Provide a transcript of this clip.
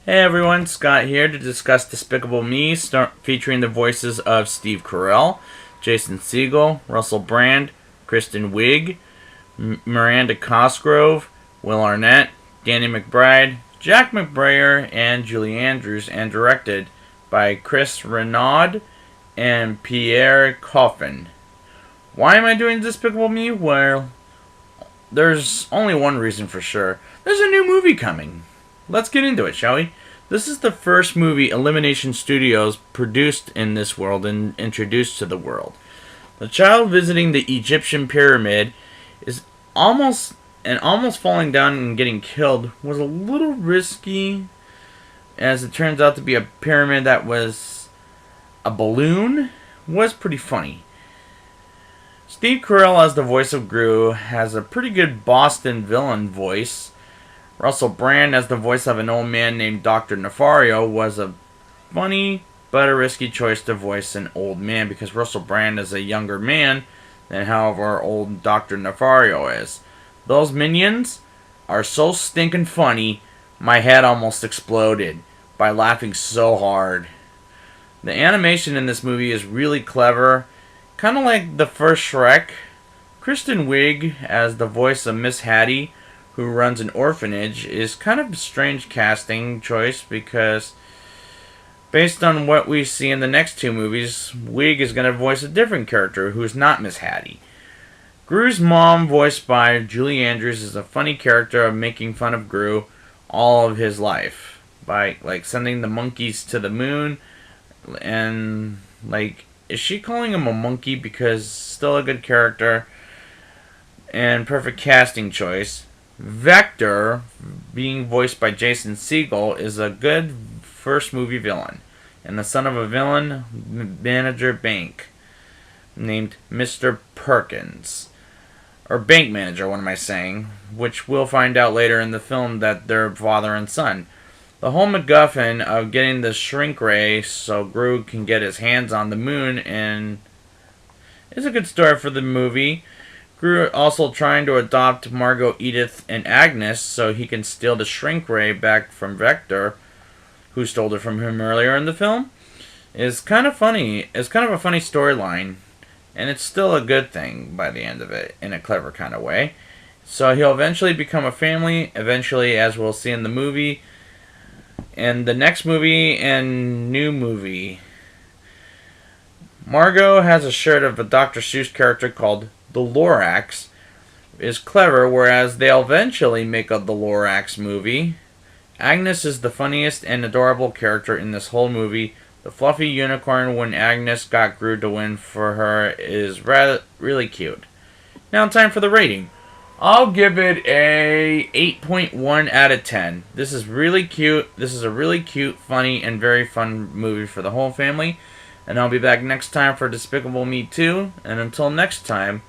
Hey everyone, Scott here to discuss Despicable Me, featuring the voices of Steve Carell, Jason Segel, Russell Brand, Kristen Wiig, Miranda Cosgrove, Will Arnett, Danny McBride, Jack McBrayer, and Julie Andrews, and directed by Chris Renaud and Pierre Coffin. Why am I doing Despicable Me? Well, there's only one reason for sure. There's a new movie coming. Let's get into it, shall we? This is the first movie Illumination Studios produced in this world and introduced to the world. The child visiting the Egyptian pyramid is almost falling down and getting killed was a little risky, as it turns out to be a pyramid that was a balloon. Was pretty funny. Steve Carell as the voice of Gru has a pretty good Boston villain voice. Russell Brand as the voice of an old man named Dr. Nefario was a funny but a risky choice to voice an old man, because Russell Brand is a younger man than however old Dr. Nefario is. Those minions are so stinking funny, my head almost exploded by laughing so hard. The animation in this movie is really clever, kind of like the first Shrek. Kristen Wiig as the voice of Miss Hattie, who runs an orphanage, is kind of a strange casting choice, because based on what we see in the next two movies, Wiig is going to voice a different character who is not Miss Hattie. Gru's mom, voiced by Julie Andrews, is a funny character of making fun of Gru all of his life by sending the monkeys to the moon, and is she calling him a monkey? Because still a good character and perfect casting choice. Vector, being voiced by Jason Segel, is a good first movie villain, and the son of a villain manager bank named Mr. Perkins. Or bank manager, what am I saying? Which we'll find out later in the film that they're father and son. The whole MacGuffin of getting the shrink ray so Gru can get his hands on the moon and is a good story for the movie. Gru also trying to adopt Margot, Edith, and Agnes so he can steal the shrink ray back from Vector, who stole it from him earlier in the film, is kind of funny. It's kind of a funny storyline, and it's still a good thing by the end of it, in a clever kind of way. So he'll eventually become a family, eventually, as we'll see in the movie. And the next movie and new movie, Margot has a shirt of a Dr. Seuss character called the Lorax, is clever, whereas they'll eventually make a the Lorax movie. Agnes is the funniest and adorable character in this whole movie. The fluffy unicorn when Agnes got Gru to win for her is really cute. Now time for the rating. I'll give it a 8.1 out of 10. This is really cute. This is a really cute, funny, and very fun movie for the whole family. And I'll be back next time for Despicable Me 2. And until next time...